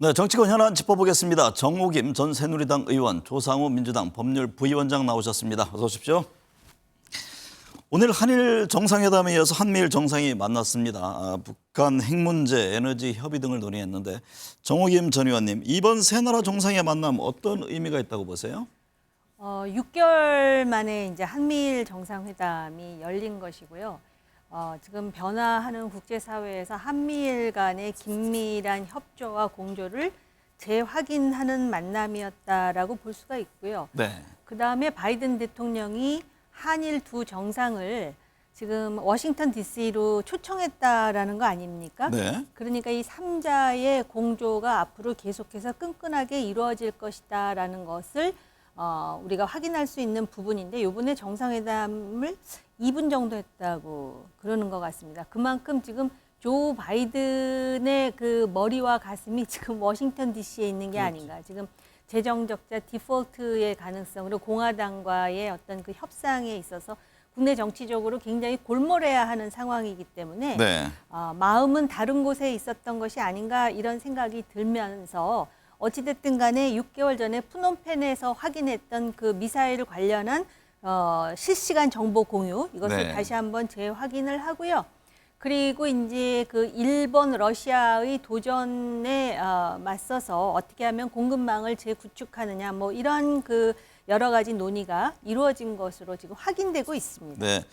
네, 정치권 현안 짚어보겠습니다. 정호김 전 새누리당 의원, 조상우 민주당 법률 부위원장 나오셨습니다. 어서 오십시오. 오늘 한일 정상회담에 이어서 한미일 정상이 만났습니다. 북한 핵 문제, 에너지 협의 등을 논의했는데 정호김 전 의원님, 이번 세 나라 정상의 만남 어떤 의미가 있다고 보세요? 6개월 만에 이제 한미일 정상회담이 열린 것이고요. 지금 변화하는 국제사회에서 한미일 간의 긴밀한 협조와 공조를 재확인하는 만남이었다라고 볼 수가 있고요. 네. 그다음에 바이든 대통령이 한일 두 정상을 지금 워싱턴 DC로 초청했다라는 거 아닙니까? 네. 그러니까 이 3자의 공조가 앞으로 계속해서 끈끈하게 이루어질 것이다라는 것을 우리가 확인할 수 있는 부분인데 이번에 정상회담을 2분 정도 했다고 그러는 것 같습니다. 그만큼 지금 조 바이든의 그 머리와 가슴이 지금 워싱턴 DC에 있는 게 아닌가. 지금 재정 적자 디폴트의 가능성으로 공화당과의 어떤 그 협상에 있어서 국내 정치적으로 굉장히 골몰해야 하는 상황이기 때문에 네. 마음은 다른 곳에 있었던 것이 아닌가 이런 생각이 들면서 어찌됐든 간에 6개월 전에 푸놈펜에서 확인했던 그 미사일 관련한 실시간 정보 공유 이것을 네. 다시 한번 재확인을 하고요. 그리고 이제 그 일본, 러시아의 도전에 맞서서 어떻게 하면 공급망을 재구축하느냐 뭐 이런 그 여러 가지 논의가 이루어진 것으로 지금 확인되고 있습니다. 네.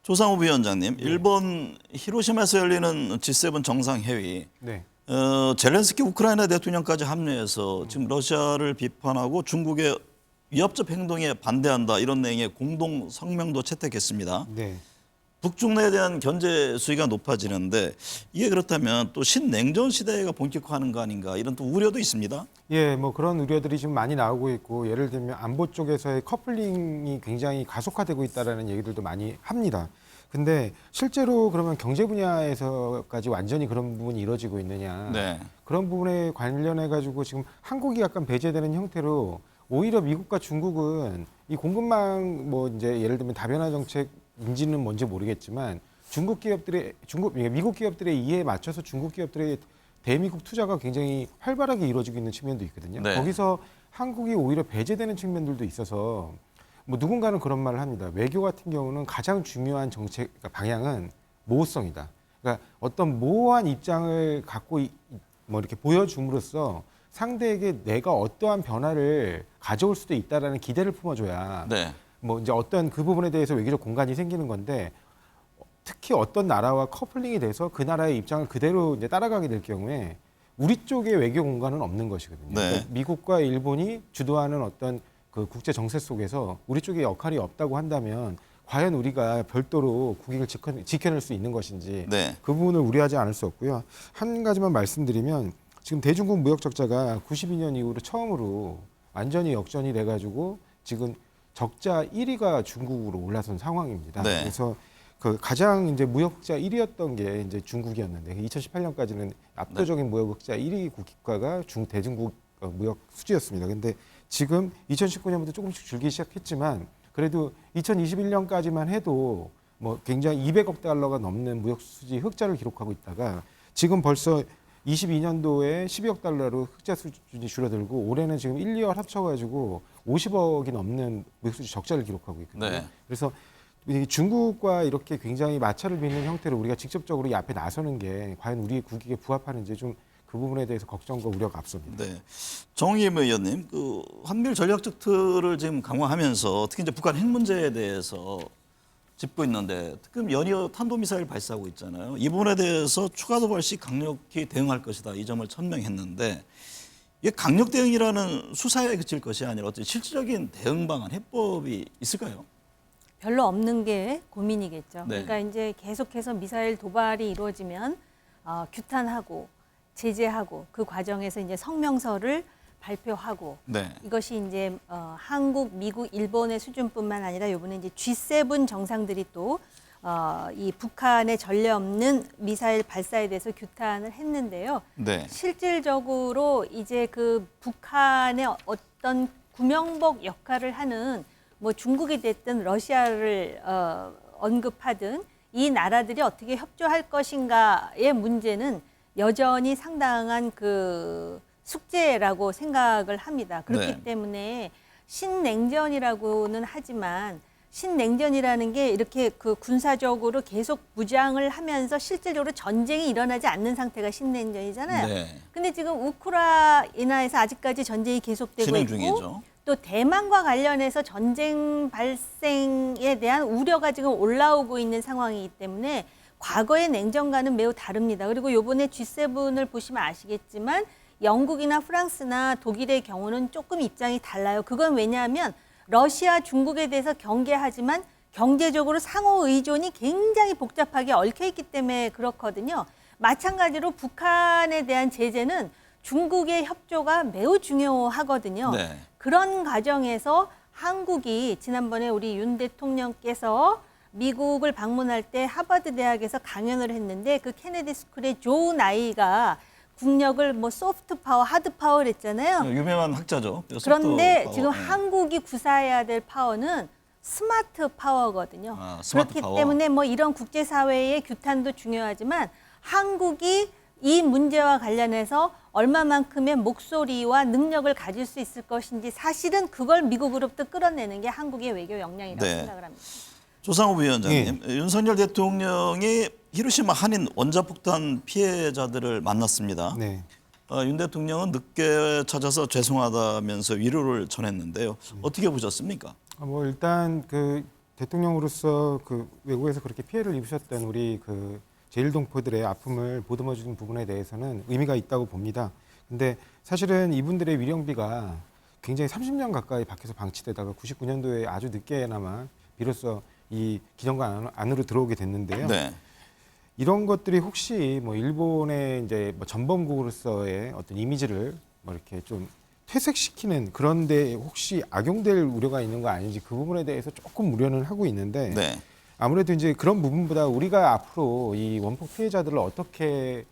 조상우 위원장님, 일본 히로시마에서 열리는 G7 정상회의. 네. 젤렌스키 우크라이나 대통령까지 합류해서 지금 러시아를 비판하고 중국의 위협적 행동에 반대한다 이런 내용의 공동 성명도 채택했습니다. 네. 북중내에 대한 견제 수위가 높아지는데 이게 그렇다면 또 신냉전 시대가 본격화하는 거 아닌가 이런 또 우려도 있습니다. 예, 뭐 그런 우려들이 지금 많이 나오고 있고 예를 들면 안보 쪽에서의 커플링이 굉장히 가속화되고 있다라는 얘기들도 많이 합니다. 근데 실제로 그러면 경제 분야에서까지 완전히 그런 부분이 이루어지고 있느냐. 네. 그런 부분에 관련해 가지고 지금 한국이 약간 배제되는 형태로 오히려 미국과 중국은 이 공급망 뭐 이제 예를 들면 다변화 정책인지는 뭔지 모르겠지만 미국 기업들의 이해에 맞춰서 중국 기업들의 대미국 투자가 굉장히 활발하게 이루어지고 있는 측면도 있거든요. 네. 거기서 한국이 오히려 배제되는 측면들도 있어서 뭐 누군가는 그런 말을 합니다. 외교 같은 경우는 가장 중요한 정책 방향은 모호성이다. 그러니까 어떤 모호한 입장을 갖고 뭐 이렇게 보여줌으로써 상대에게 내가 어떠한 변화를 가져올 수도 있다라는 기대를 품어줘야 네. 뭐 이제 어떤 그 부분에 대해서 외교적 공간이 생기는 건데 특히 어떤 나라와 커플링이 돼서 그 나라의 입장을 그대로 이제 따라가게 될 경우에 우리 쪽의 외교 공간은 없는 것이거든요. 네. 그러니까 미국과 일본이 주도하는 어떤 그 국제 정세 속에서 우리 쪽에 역할이 없다고 한다면 과연 우리가 별도로 국익을 지켜낼 수 있는 것인지 네. 그 부분을 우려하지 않을 수 없고요. 한 가지만 말씀드리면 지금 대중국 무역 적자가 92년 이후로 처음으로 완전히 역전이 돼가지고 지금 적자 1위가 중국으로 올라선 상황입니다. 네. 그래서 그 가장 이제 무역흑자 1위였던 게 이제 중국이었는데 2018년까지는 압도적인 무역흑자 1위 국가가 대중국 무역 수지였습니다. 근데 지금 2019년부터 조금씩 줄기 시작했지만 그래도 2021년까지만 해도 뭐 굉장히 200억 달러가 넘는 무역 수지 흑자를 기록하고 있다가 지금 벌써 22년도에 12억 달러로 흑자 수준이 줄어들고 올해는 지금 1, 2월 합쳐가지고 50억이 넘는 무역 수지 적자를 기록하고 있거든요. 네. 그래서 중국과 이렇게 굉장히 마찰을 빚는 형태로 우리가 직접적으로 이 앞에 나서는 게 과연 우리의 국익에 부합하는지 좀 그 부분에 대해서 걱정과 우려가 앞섭니다. 네. 정의임 의원님, 그 한미일 전략적 틀을 지금 강화하면서 특히 이제 북한 핵 문제에 대해서 짚고 있는데 지금 연이어 탄도미사일 발사하고 있잖아요. 이 부분에 대해서 추가 도발 시 강력히 대응할 것이다. 이 점을 천명했는데 이게 강력 대응이라는 수사에 그칠 것이 아니라 어떤 실질적인 대응 방안, 해법이 있을까요? 별로 없는 게 고민이겠죠. 네. 그러니까 이제 계속해서 미사일 도발이 이루어지면 규탄하고 제재하고 그 과정에서 이제 성명서를 발표하고 네. 이것이 이제 한국, 미국, 일본의 수준뿐만 아니라 이번에 이제 G7 정상들이 또 이 북한의 전례 없는 미사일 발사에 대해서 규탄을 했는데요. 네. 실질적으로 이제 그 북한의 어떤 구명복 역할을 하는 뭐 중국이 됐든 러시아를 언급하든 이 나라들이 어떻게 협조할 것인가의 문제는 여전히 상당한 그 숙제라고 생각을 합니다. 그렇기 네. 때문에 신냉전이라고는 하지만 신냉전이라는 게 이렇게 그 군사적으로 계속 무장을 하면서 실질적으로 전쟁이 일어나지 않는 상태가 신냉전이잖아요. 네. 근데 지금 우크라이나에서 아직까지 전쟁이 계속되고 진행 있고 중이죠. 또 대만과 관련해서 전쟁 발생에 대한 우려가 지금 올라오고 있는 상황이기 때문에 과거의 냉전과는 매우 다릅니다. 그리고 요번에 G7을 보시면 아시겠지만 영국이나 프랑스나 독일의 경우는 조금 입장이 달라요. 그건 왜냐하면 러시아, 중국에 대해서 경계하지만 경제적으로 상호 의존이 굉장히 복잡하게 얽혀 있기 때문에 그렇거든요. 마찬가지로 북한에 대한 제재는 중국의 협조가 매우 중요하거든요. 네. 그런 과정에서 한국이 지난번에 우리 윤 대통령께서 미국을 방문할 때 하버드 대학에서 강연을 했는데 그 케네디 스쿨의 조 나이가 국력을 뭐 소프트 파워, 하드 파워를 했잖아요. 유명한 학자죠. 그런데 소프트 지금 파워. 한국이 구사해야 될 파워는 스마트 파워거든요. 아, 스마트 그렇기 파워. 때문에 뭐 이런 국제사회의 규탄도 중요하지만 한국이 이 문제와 관련해서 얼마만큼의 목소리와 능력을 가질 수 있을 것인지 사실은 그걸 미국으로부터 끌어내는 게 한국의 외교 역량이라고 네. 생각을 합니다. 조상우 위원장님, 윤석열 대통령이 히로시마 한인 원자폭탄 피해자들을 만났습니다. 네. 윤 대통령은 늦게 찾아서 죄송하다면서 위로를 전했는데요. 어떻게 보셨습니까? 뭐 일단 그 대통령으로서 그 외국에서 그렇게 피해를 입으셨던 우리 그 제1동포들의 아픔을 보듬어 주는 부분에 대해서는 의미가 있다고 봅니다. 근데 사실은 이분들의 위령비가 굉장히 30년 가까이 밖에서 방치되다가 99년도에 아주 늦게나마 비로소 이 기정관 안으로 들어오게 됐는데요. 네. 이런 것들이 혹시 뭐 일본의 이제 뭐 전범국으로서의 어떤 이미지를 뭐 이렇게 좀 퇴색시키는 그런데 혹시 악용될 우려가 있는 거 아닌지 그 부분에 대해서 조금 우려는 하고 있는데 네. 아무래도 이제 그런 부분보다 우리가 앞으로 이 원폭 피해자들을 어떻게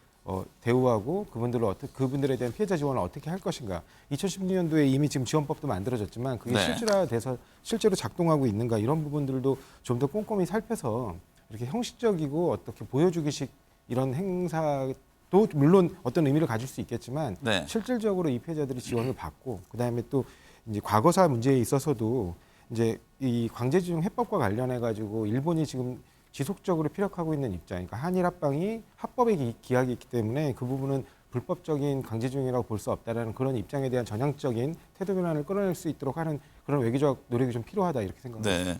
대우하고 그분들에 대한 피해자 지원을 어떻게 할 것인가. 2016년도에 이미 지금 지원법도 만들어졌지만 그게 네. 실질화돼서 실제로 작동하고 있는가 이런 부분들도 좀 더 꼼꼼히 살펴서 이렇게 형식적이고 어떻게 보여주기식 이런 행사도 물론 어떤 의미를 가질 수 있겠지만 네. 실질적으로 이 피해자들이 지원을 받고 그다음에 또 이제 과거사 문제에 있어서도 이제 이 강제징용 해법과 관련해 가지고 일본이 지금 지속적으로 피력하고 있는 입장, 그러니까 한일 합방이 합법에 기하기 있기 때문에 그 부분은 불법적인 강제징용이라고 볼 수 없다라는 그런 입장에 대한 전향적인 태도 변화를 끌어낼 수 있도록 하는 그런 외교적 노력이 좀 필요하다 이렇게 생각합니다. 네.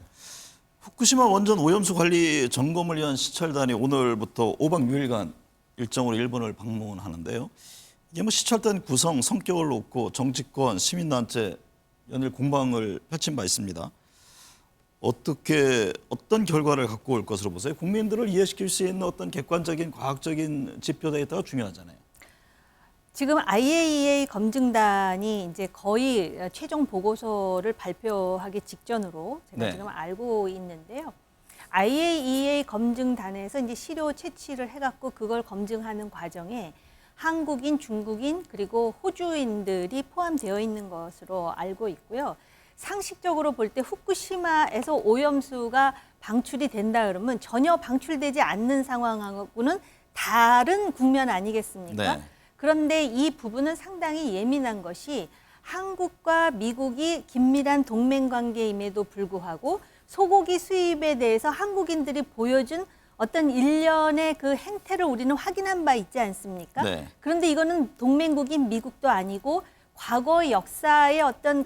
후쿠시마 원전 오염수 관리 점검을 위한 시찰단이 오늘부터 5박 6일간 일정으로 일본을 방문하는데요. 이게 뭐 시찰단 구성, 성격을 놓고 정치권, 시민단체 연일 공방을 펼친 바 있습니다. 어떤 결과를 갖고 올 것으로 보세요? 국민들을 이해시킬 수 있는 어떤 객관적인 과학적인 지표 데이터가 중요하잖아요. 지금 IAEA 검증단이 이제 거의 최종 보고서를 발표하기 직전으로 제가 네. 지금 알고 있는데요. IAEA 검증단에서 이제 시료 채취를 해갖고 그걸 검증하는 과정에 한국인, 중국인 그리고 호주인들이 포함되어 있는 것으로 알고 있고요. 상식적으로 볼 때 후쿠시마에서 오염수가 방출이 된다 그러면 전혀 방출되지 않는 상황하고는 다른 국면 아니겠습니까? 네. 그런데 이 부분은 상당히 예민한 것이 한국과 미국이 긴밀한 동맹 관계임에도 불구하고 소고기 수입에 대해서 한국인들이 보여준 어떤 일련의 그 행태를 우리는 확인한 바 있지 않습니까? 네. 그런데 이거는 동맹국인 미국도 아니고 과거 역사의 어떤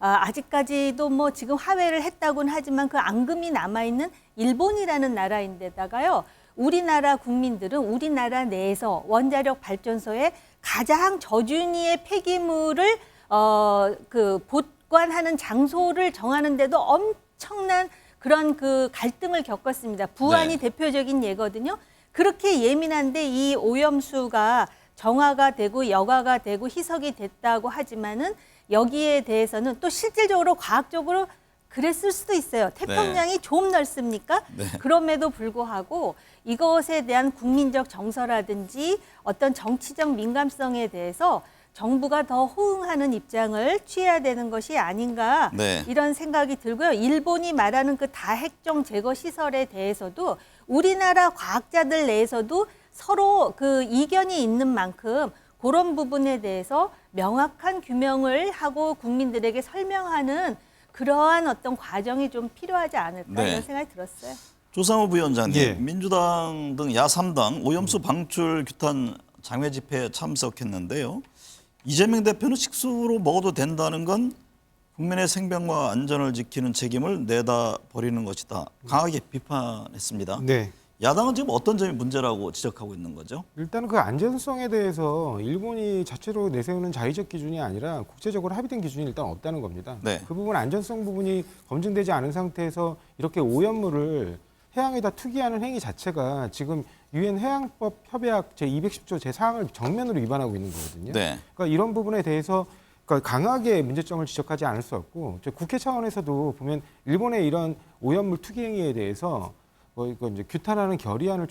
아직까지도 뭐 지금 화해를 했다고는 하지만 그 앙금이 남아있는 일본이라는 나라인데다가요. 우리나라 국민들은 우리나라 내에서 원자력 발전소에 가장 저준위의 폐기물을 보관하는 장소를 정하는데도 엄청난 그런 그 갈등을 겪었습니다. 부안이 네. 대표적인 예거든요. 그렇게 예민한데 이 오염수가 정화가 되고 여과가 되고 희석이 됐다고 하지만은 여기에 대해서는 또 실질적으로 과학적으로 그랬을 수도 있어요. 태평양이 좀 넓습니까? 네. 그럼에도 불구하고 이것에 대한 국민적 정서라든지 어떤 정치적 민감성에 대해서 정부가 더 호응하는 입장을 취해야 되는 것이 아닌가 네. 이런 생각이 들고요. 일본이 말하는 그 다핵종 제거 시설에 대해서도 우리나라 과학자들 내에서도 서로 그 이견이 있는 만큼 그런 부분에 대해서 명확한 규명을 하고 국민들에게 설명하는 그러한 어떤 과정이 좀 필요하지 않을까 네. 이런 생각이 들었어요. 조상우 부위원장님, 예. 민주당 등 야3당 오염수 방출 규탄 장외 집회에 참석했는데요. 이재명 대표는 식수로 먹어도 된다는 건 국민의 생명과 안전을 지키는 책임을 내다 버리는 것이다. 강하게 비판했습니다. 네. 야당은 지금 어떤 점이 문제라고 지적하고 있는 거죠? 일단은 그 안전성에 대해서 일본이 자체로 내세우는 자의적 기준이 아니라 국제적으로 합의된 기준이 일단 없다는 겁니다. 네. 그 부분 안전성 부분이 검증되지 않은 상태에서 이렇게 오염물을 해양에다 투기하는 행위 자체가 지금 유엔 해양법 협약 제210조 제4항을 정면으로 위반하고 있는 거거든요. 네. 그러니까 이런 부분에 대해서 그러니까 강하게 문제점을 지적하지 않을 수 없고 국회 차원에서도 보면 일본의 이런 오염물 투기 행위에 대해서 이거 이제 규탄하는 결의안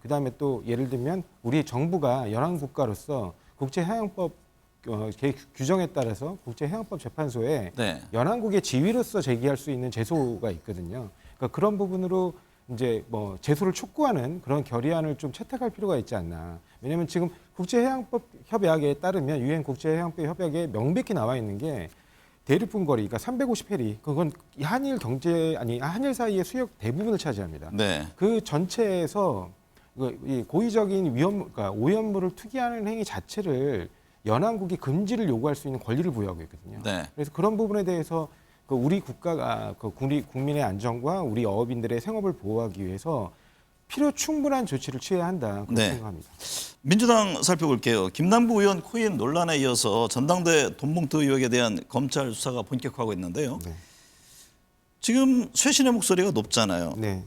그다음에 또 예를 들면 우리 정부가 연안 국가로서 국제해양법 규정에 따라서 국제해양법 재판소에 네. 연안국의 지위로서 제기할 수 있는 제소가 있거든요. 그러니까 그런 부분으로 이제 뭐 제소를 촉구하는 그런 결의안을 좀 채택할 필요가 있지 않나. 왜냐하면 지금 국제해양법 협약에 따르면 유엔 국제해양법 협약에 명백히 나와 있는 게 대륙분 거리, 그러니까 350해리, 그건 한일 사이의 수역 대부분을 차지합니다. 네. 그 전체에서 이 고의적인 그러니까 오염물을 투기하는 행위 자체를 연안국이 금지를 요구할 수 있는 권리를 부여하고 있거든요. 네. 그래서 그런 부분에 대해서 우리 국가가 국민의 안전과 우리 어업인들의 생업을 보호하기 위해서 필요 충분한 조치를 취해야 한다. 그렇게 네. 생각합니다. 민주당 살펴볼게요. 김남국 의원 코인 논란에 이어서 전당대 돈봉투 의혹에 대한 검찰 수사가 본격화하고 있는데요. 네. 지금 쇄신의 목소리가 높잖아요. 네.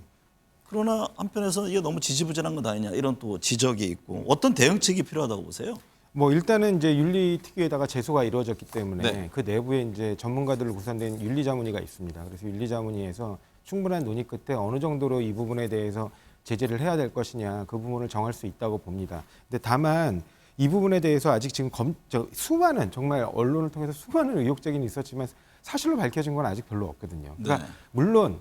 그러나 한편에서 이게 너무 지지부진한 것 아니냐 이런 또 지적이 있고 어떤 대응책이 필요하다고 보세요? 뭐 일단은 이제 윤리특위에다가 제소가 이루어졌기 때문에 네. 그 내부에 이제 전문가들을 구성된 윤리자문위가 있습니다. 그래서 윤리자문위에서 충분한 논의 끝에 어느 정도로 이 부분에 대해서 제재를 해야 될 것이냐 그 부분을 정할 수 있다고 봅니다. 근데 다만 이 부분에 대해서 아직 지금 수많은 정말 언론을 통해서 수많은 의혹적인 있었지만 사실로 밝혀진 건 아직 별로 없거든요. 그러니까 네. 물론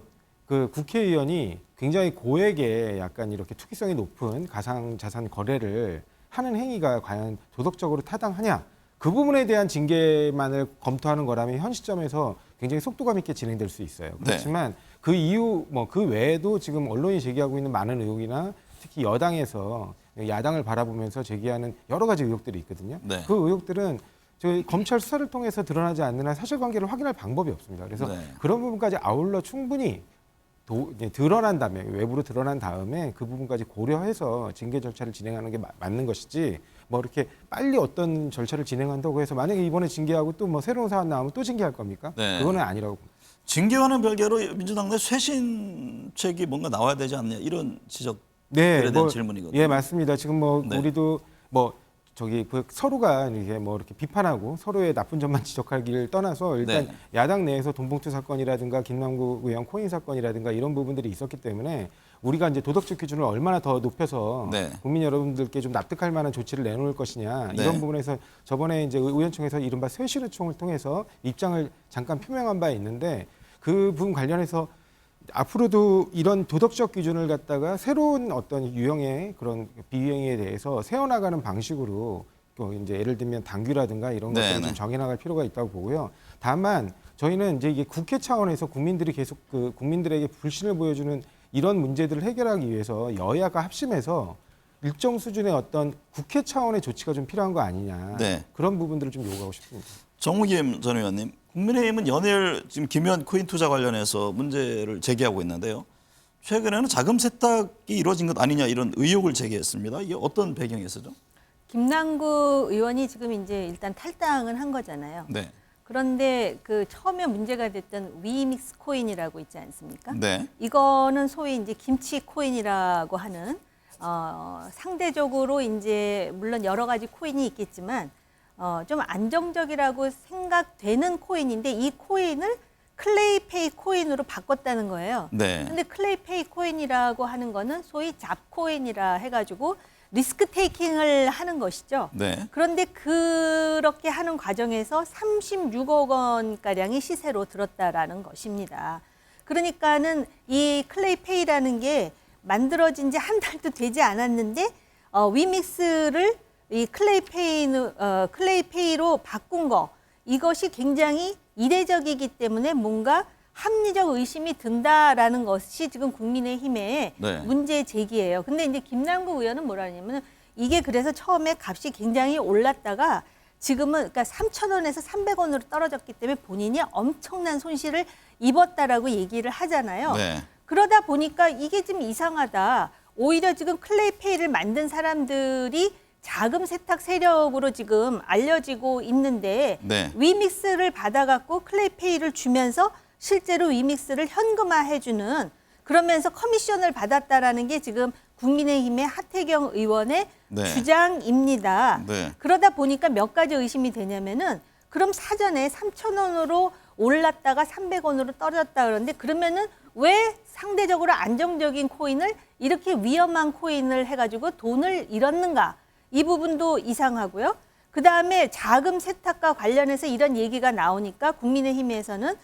그 국회의원이 굉장히 고액의 약간 이렇게 투기성이 높은 가상자산 거래를 하는 행위가 과연 도덕적으로 타당하냐 그 부분에 대한 징계만을 검토하는 거라면 현 시점에서 굉장히 속도감 있게 진행될 수 있어요. 그렇지만 그 이후 그 외에도 지금 언론이 제기하고 있는 많은 의혹이나 특히 여당에서 야당을 바라보면서 제기하는 여러 가지 의혹들이 있거든요. 네. 그 의혹들은 저희 검찰 수사를 통해서 드러나지 않는 한 사실관계를 확인할 방법이 없습니다. 그래서 네. 그런 부분까지 아울러 충분히 드러난 다음에 외부로 드러난 다음에 그 부분까지 고려해서 징계 절차를 진행하는 게 맞는 것이지 뭐 이렇게 빨리 어떤 절차를 진행한다고 해서 만약에 이번에 징계하고 또 뭐 새로운 사안 나오면 또 징계할 겁니까? 네. 그거는 아니라고 봅니다. 징계와는 별개로 민주당 내 쇄신책이 뭔가 나와야 되지 않느냐 이런 지적들에 네, 대한 질문이거든요. 예, 맞습니다. 지금 네. 우리도 서로가 이렇게 비판하고 서로의 나쁜 점만 지적하기를 떠나서 일단 네. 야당 내에서 돈봉투 사건이라든가 김남국 의원 코인 사건이라든가 이런 부분들이 있었기 때문에 우리가 이제 도덕적 기준을 얼마나 더 높여서 네. 국민 여러분들께 좀 납득할 만한 조치를 내놓을 것이냐 네. 이런 부분에서 저번에 이제 의원총회에서 이른바 쇄신의총을 통해서 입장을 잠깐 표명한 바 있는데 그 부분 관련해서 앞으로도 이런 도덕적 기준을 갖다가 새로운 어떤 유형의 그런 비유행위에 대해서 세워나가는 방식으로 또 이제 예를 들면 당규라든가 이런 것들을 네네. 좀 정해나갈 필요가 있다고 보고요. 다만 저희는 이제 이게 국회 차원에서 국민들이 계속 국민들에게 불신을 보여주는 이런 문제들을 해결하기 위해서 여야가 합심해서 일정 수준의 어떤 국회 차원의 조치가 좀 필요한 거 아니냐 네. 그런 부분들을 좀 요구하고 싶습니다. 정우김 전 의원님, 국민의힘은 연일 지금 김현 코인 투자 관련해서 문제를 제기하고 있는데요. 최근에는 자금 세탁이 이루어진 것 아니냐 이런 의혹을 제기했습니다. 이게 어떤 배경에서죠? 김남국 의원이 지금 이제 일단 탈당을 한 거잖아요. 네. 그런데 그 처음에 문제가 됐던 위믹스 코인이라고 있지 않습니까? 네. 이거는 소위 이제 김치 코인이라고 하는 상대적으로 이제 물론 여러 가지 코인이 있겠지만 좀 안정적이라고 생각되는 코인인데 이 코인을 클레이페이 코인으로 바꿨다는 거예요. 네. 근데 클레이페이 코인이라고 하는 거는 소위 잡코인이라 해가지고 리스크 테이킹을 하는 것이죠. 네. 그런데 그렇게 하는 과정에서 36억 원가량이 시세로 들었다라는 것입니다. 그러니까는 이 클레이페이라는 게 만들어진 지 한 달도 되지 않았는데 위믹스를 이 클레이페이로 바꾼 거 이것이 굉장히 이례적이기 때문에 뭔가 합리적 의심이 든다라는 것이 지금 국민의힘의 네. 문제 제기예요. 근데 이제 김남국 의원은 뭐라 하냐면 이게 그래서 처음에 값이 굉장히 올랐다가 지금은 그러니까 3,000원에서 300원으로 떨어졌기 때문에 본인이 엄청난 손실을 입었다라고 얘기를 하잖아요. 네. 그러다 보니까 이게 좀 이상하다. 오히려 지금 클레이페이를 만든 사람들이 자금 세탁 세력으로 지금 알려지고 있는데 네. 위믹스를 받아갖고 클레이페이를 주면서 실제로 위믹스를 현금화해주는 그러면서 커미션을 받았다라는 게 지금 국민의힘의 하태경 의원의 네. 주장입니다. 네. 그러다 보니까 몇 가지 의심이 되냐면은 그럼 사전에 3,000원으로 올랐다가 300원으로 떨어졌다 그러는데 그러면은 왜 상대적으로 안정적인 코인을 이렇게 위험한 코인을 해가지고 돈을 잃었는가? 이 부분도 이상하고요. 그다음에 자금 세탁과 관련해서 이런 얘기가 나오니까 국민의힘에서는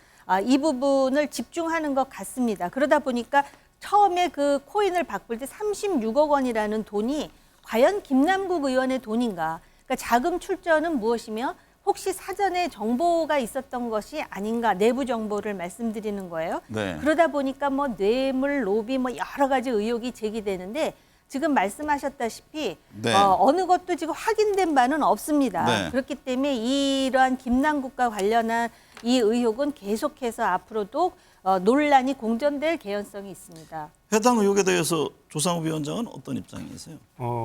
이 부분을 집중하는 것 같습니다. 그러다 보니까 처음에 그 코인을 바꿀 때 36억 원이라는 돈이 과연 김남국 의원의 돈인가? 그러니까 자금 출처는 무엇이며 혹시 사전에 정보가 있었던 것이 아닌가? 내부 정보를 말씀드리는 거예요. 네. 그러다 보니까 뭐 뇌물, 로비 뭐 여러 가지 의혹이 제기되는데 지금 말씀하셨다시피 네. 어느 것도 지금 확인된 바는 없습니다. 네. 그렇기 때문에 이러한 김남국과 관련한 이 의혹은 계속해서 앞으로도 논란이 공전될 개연성이 있습니다. 해당 의혹에 대해서 조상우 위원장은 어떤 입장이세요?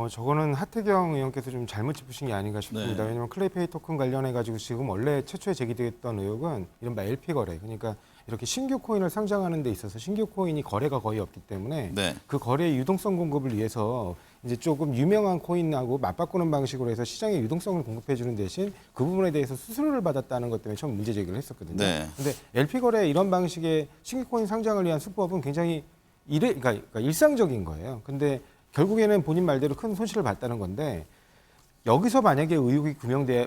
저거는 하태경 의원께서 좀 잘못 짚으신 게 아닌가 싶습니다. 네. 왜냐하면 클레이페이 토큰 관련해 가지고 지금 원래 최초에 제기됐던 의혹은 이른바 LP 거래, 그러니까 이렇게 신규 코인을 상장하는 데 있어서 신규 코인이 거래가 거의 없기 때문에 네. 그 거래의 유동성 공급을 위해서 이제 조금 유명한 코인하고 맞바꾸는 방식으로 해서 시장에 유동성을 공급해 주는 대신 그 부분에 대해서 수수료를 받았다는 것 때문에 처음 문제 제기를 했었거든요. 네. 근데 LP 거래 이런 방식의 신규 코인 상장을 위한 수법은 굉장히 그러니까 일상적인 거예요. 근데 결국에는 본인 말대로 큰 손실을 봤다는 건데 여기서 만약에 의혹이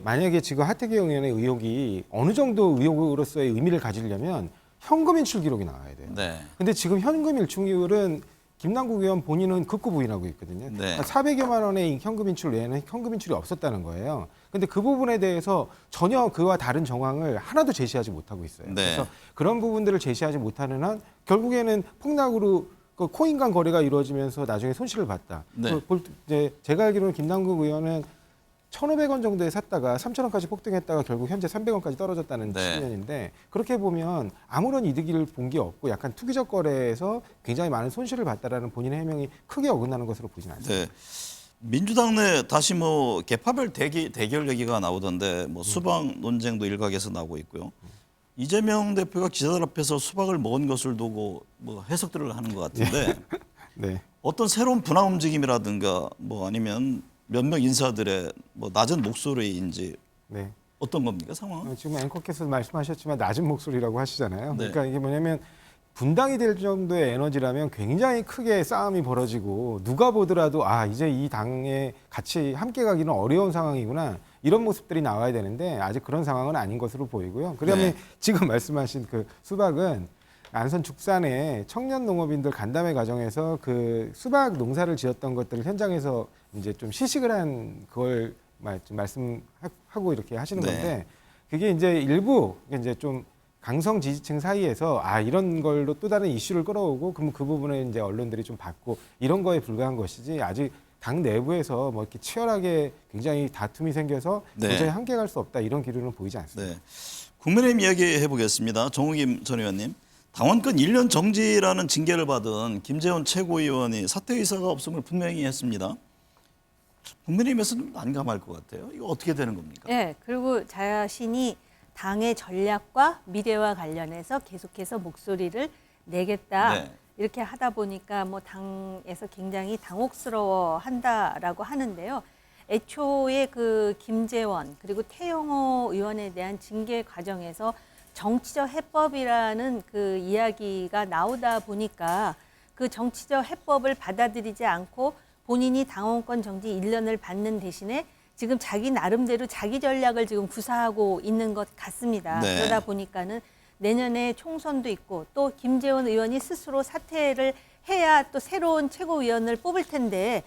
만약에 지금 하태경 의원의 의혹이 어느 정도 의혹으로서의 의미를 가지려면 현금 인출 기록이 나와야 돼요. 네. 근데 지금 현금 인출률은 김남국 의원 본인은 극구 부인하고 있거든요. 네. 400여만 원의 현금 인출 외에는 현금 인출이 없었다는 거예요. 근데 그 부분에 대해서 전혀 그와 다른 정황을 하나도 제시하지 못하고 있어요. 네. 그래서 그런 부분들을 제시하지 못하는 한 결국에는 폭락으로 그 코인 간 거래가 이루어지면서 나중에 손실을 봤다. 네. 이제 제가 알기로는 김남국 의원은 1,500원 정도에 샀다가 3,000원까지 폭등했다가 결국 현재 300원까지 떨어졌다는 네. 측면인데 그렇게 보면 아무런 이득을 본 게 없고 약간 투기적 거래에서 굉장히 많은 손실을 봤다라는 본인의 해명이 크게 어긋나는 것으로 보지는 않습니다. 네. 민주당 내 다시 뭐 개파별 대결 얘기가 나오던데 뭐 수박 논쟁도 일각에서 나오고 있고요. 이재명 대표가 기자들 앞에서 수박을 먹은 것을 두고 뭐 해석들을 하는 것 같은데 네. 어떤 새로운 분화 움직임이라든가 뭐 아니면 몇 명 인사들의 뭐 낮은 목소리인지 네. 어떤 겁니까 상황은? 지금 앵커께서 말씀하셨지만 낮은 목소리라고 하시잖아요. 네. 그러니까 이게 뭐냐면 분당이 될 정도의 에너지라면 굉장히 크게 싸움이 벌어지고 누가 보더라도 이제 이 당에 같이 함께 가기는 어려운 상황이구나 이런 모습들이 나와야 되는데 아직 그런 상황은 아닌 것으로 보이고요. 그다음에 네. 지금 말씀하신 그 수박은 안산 죽산에 청년 농업인들 간담회 과정에서 그 수박 농사를 지었던 것들을 현장에서 이제 좀 시식을 한 그걸 좀 말씀하고 이렇게 하시는 네. 건데 그게 이제 일부 이제 좀 강성 지지층 사이에서 이런 걸로 또 다른 이슈를 끌어오고 그럼 그 부분에 이제 언론들이 좀 받고 이런 거에 불과한 것이지 아직 당 내부에서 뭐 이렇게 치열하게 굉장히 다툼이 생겨서 네. 도저히 함께 갈 수 없다 이런 기류는 보이지 않습니다. 네. 국민의힘 이야기 해보겠습니다. 정우김 전 의원님. 당원권 1년 정지라는 징계를 받은 김재원 최고위원이 사퇴 의사가 없음을 분명히 했습니다. 국민의힘에서는 난감할 것 같아요. 이거 어떻게 되는 겁니까? 네, 그리고 자신이 당의 전략과 미래와 관련해서 계속해서 목소리를 내겠다. 네. 이렇게 하다 보니까 뭐 당에서 굉장히 당혹스러워한다라고 하는데요. 애초에 그 김재원 그리고 태영호 의원에 대한 징계 과정에서 정치적 해법이라는 그 이야기가 나오다 보니까 그 정치적 해법을 받아들이지 않고 본인이 당원권 정지 1년을 받는 대신에 지금 자기 나름대로 자기 전략을 지금 구사하고 있는 것 같습니다. 네. 그러다 보니까는 내년에 총선도 있고 또 김재원 의원이 스스로 사퇴를 해야 또 새로운 최고위원을 뽑을 텐데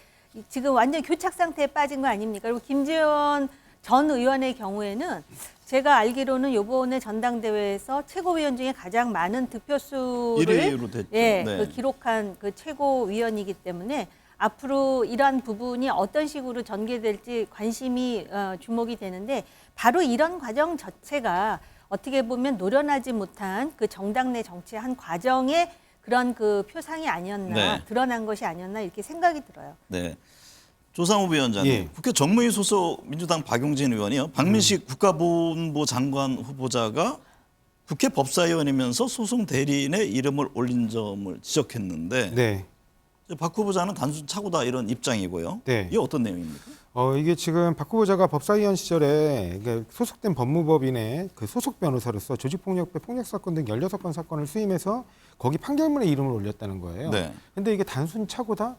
지금 완전 교착 상태에 빠진 거 아닙니까? 그리고 김재원 전 의원의 경우에는 제가 알기로는 요번에 전당대회에서 최고위원 중에 가장 많은 득표수를 1위로 됐죠. 예, 네. 그 기록한 그 최고위원이기 때문에 앞으로 이러한 부분이 어떤 식으로 전개될지 관심이 주목이 되는데 바로 이런 과정 자체가 어떻게 보면 노련하지 못한 그 정당 내 정치의 한 과정의 그런 그 표상이 아니었나 네. 드러난 것이 아니었나 이렇게 생각이 들어요. 네. 조상우 위원장님, 예. 국회 정무위 소속 민주당 박용진 의원이요. 박민식 국가보훈부 장관 후보자가 국회 법사위원이면서 소송 대리인의 이름을 올린 점을 지적했는데 네. 박 후보자는 단순 착오다 이런 입장이고요. 네. 이게 어떤 내용입니까? 이게 지금 박 후보자가 법사위원 시절에 소속된 법무법인의 그 소속 변호사로서 조직폭력배 폭력사건 등 16건 사건을 수임해서 거기 판결문에 이름을 올렸다는 거예요. 네. 근데 이게 단순 착오다?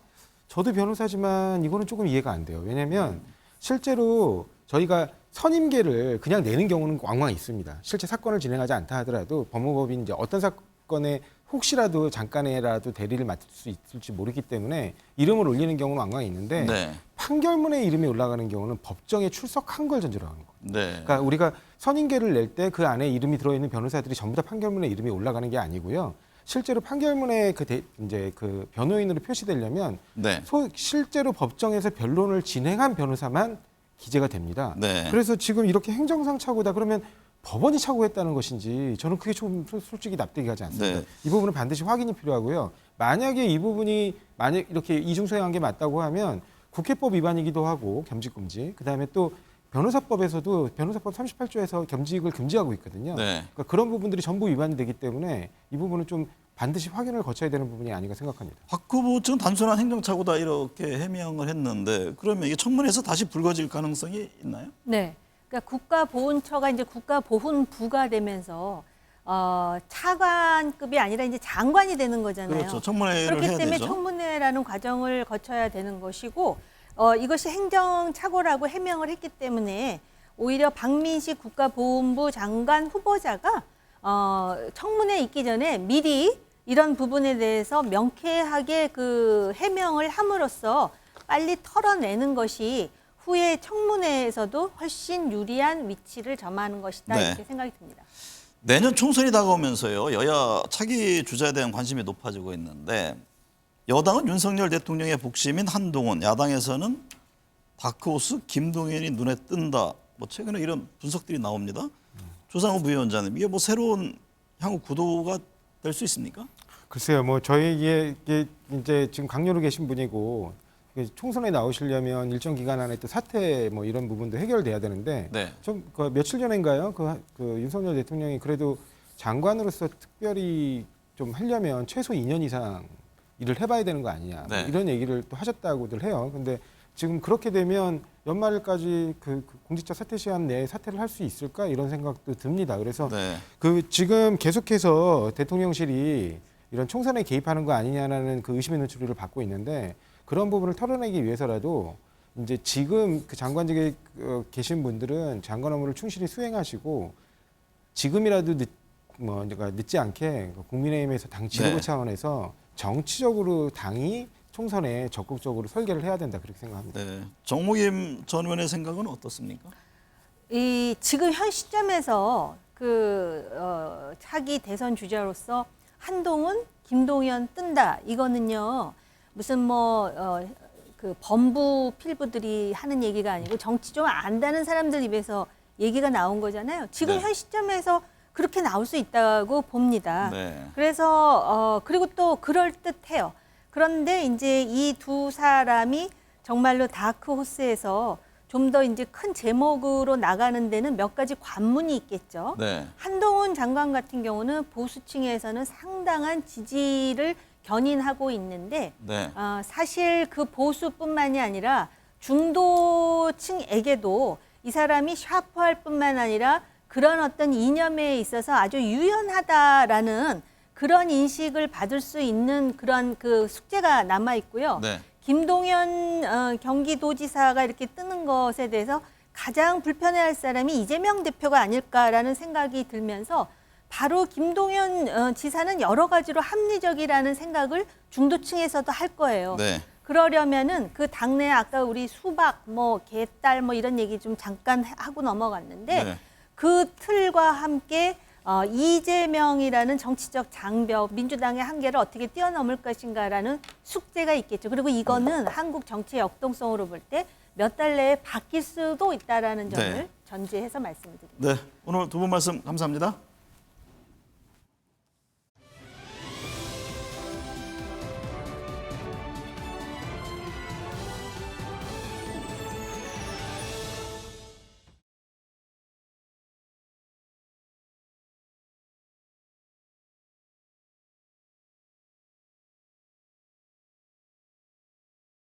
저도 변호사지만 이거는 조금 이해가 안 돼요. 왜냐하면 실제로 저희가 선임계를 그냥 내는 경우는 왕왕 있습니다. 실제 사건을 진행하지 않다 하더라도 법무법인 이제 어떤 사건에 혹시라도 잠깐이라도 대리를 맡을 수 있을지 모르기 때문에 이름을 올리는 경우는 왕왕 있는데 네. 판결문에 이름이 올라가는 경우는 법정에 출석한 걸 전제로 하는 거예요. 네. 그러니까 우리가 선임계를 낼 때 그 안에 이름이 들어있는 변호사들이 전부 다 판결문에 이름이 올라가는 게 아니고요. 실제로 판결문에 이제 그 변호인으로 표시되려면 네. 실제로 법정에서 변론을 진행한 변호사만 기재가 됩니다. 네. 그래서 지금 이렇게 행정상 착오다 그러면 법원이 착오했다는 것인지 저는 그게 좀 솔직히 납득이 가지 않습니다. 네. 이 부분은 반드시 확인이 필요하고요. 만약에 이 부분이 만약 이렇게 이중서행한 게 맞다고 하면 국회법 위반이기도 하고 겸직금지. 그다음에 또 변호사법에서도 변호사법 38조에서 겸직을 금지하고 있거든요. 네. 그러니까 그런 부분들이 전부 위반이 되기 때문에 이 부분은 좀 반드시 확인을 거쳐야 되는 부분이 아닌가 생각합니다. 박 후보 측은 단순한 행정착오다 이렇게 해명을 했는데 그러면 이게 청문회에서 다시 불거질 가능성이 있나요? 네. 그러니까 국가보훈처가 이제 국가보훈부가 되면서 차관급이 아니라 이제 장관이 되는 거잖아요. 그렇죠. 청문회를 그렇기 해야 때문에 되죠. 청문회라는 과정을 거쳐야 되는 것이고 이것이 행정착오라고 해명을 했기 때문에 오히려 박민식 국가보훈부 장관 후보자가 청문회 있기 전에 미리 이런 부분에 대해서 명쾌하게 그 해명을 함으로써 빨리 털어내는 것이 후에 청문회에서도 훨씬 유리한 위치를 점하는 것이다 네. 이렇게 생각이 듭니다. 내년 총선이 다가오면서요. 여야 차기 주자에 대한 관심이 높아지고 있는데 여당은 윤석열 대통령의 복심인 한동훈, 야당에서는 다크호스 김동연이 눈에 뜬다. 뭐 최근에 이런 분석들이 나옵니다. 조상우 부위원장님, 이게 뭐 새로운 향후 구도가 될 수 있습니까? 글쎄요, 뭐 저희에게 이제 지금 강요로 계신 분이고 총선에 나오시려면 일정 기간 안에 또 사퇴 뭐 이런 부분도 해결돼야 되는데 네. 좀 그 며칠 전인가요? 그 윤석열 대통령이 그래도 장관으로서 특별히 좀 하려면 최소 2년 이상 일을 해봐야 되는 거 아니냐 뭐 네. 이런 얘기를 또 하셨다고들 해요. 근데 지금 그렇게 되면 연말까지 그 공직자 사퇴 시한 내에 사퇴를 할 수 있을까 이런 생각도 듭니다. 그래서 네. 그 지금 계속해서 대통령실이 이런 총선에 개입하는 거 아니냐라는 그 의심의 눈초리를 받고 있는데 그런 부분을 털어내기 위해서라도 이제 지금 그 장관직에 계신 분들은 장관 업무를 충실히 수행하시고 지금이라도 늦지 않게 국민의힘에서 당 지도부 네. 차원에서 정치적으로 당이 총선에 적극적으로 설계를 해야 된다 그렇게 생각합니다. 네. 정무김 전 의원의 생각은 어떻습니까? 이 지금 현 시점에서 차기 대선 주자로서 한동훈, 김동연 뜬다 이거는요 무슨 그 범부 필부들이 하는 얘기가 아니고 정치 좀 안다는 사람들 입에서 얘기가 나온 거잖아요. 지금 네. 현 시점에서 그렇게 나올 수 있다고 봅니다. 네. 그래서 그리고 또 그럴 듯해요. 그런데 이제 이 두 사람이 정말로 다크 호스에서 좀 더 이제 큰 제목으로 나가는 데는 몇 가지 관문이 있겠죠. 네. 한동훈 장관 같은 경우는 보수층에서는 상당한 지지를 견인하고 있는데 네. 사실 그 보수뿐만이 아니라 중도층에게도 이 사람이 샤프할 뿐만 아니라 그런 어떤 이념에 있어서 아주 유연하다라는 그런 인식을 받을 수 있는 그런 그 숙제가 남아 있고요. 네. 김동연 경기도지사가 이렇게 뜨는 것에 대해서 가장 불편해할 사람이 이재명 대표가 아닐까라는 생각이 들면서 바로 김동연 지사는 여러 가지로 합리적이라는 생각을 중도층에서도 할 거예요. 네. 그러려면은 그 당내 아까 우리 수박, 뭐 개딸 뭐 이런 얘기 좀 잠깐 하고 넘어갔는데 네. 그 틀과 함께 이재명이라는 정치적 장벽, 민주당의 한계를 어떻게 뛰어넘을 것인가라는 숙제가 있겠죠. 그리고 이거는 한국 정치의 역동성으로 볼 때 몇 달 내에 바뀔 수도 있다라는 점을 네. 전제해서 말씀을 드립니다. 네, 오늘 두 분 말씀 감사합니다.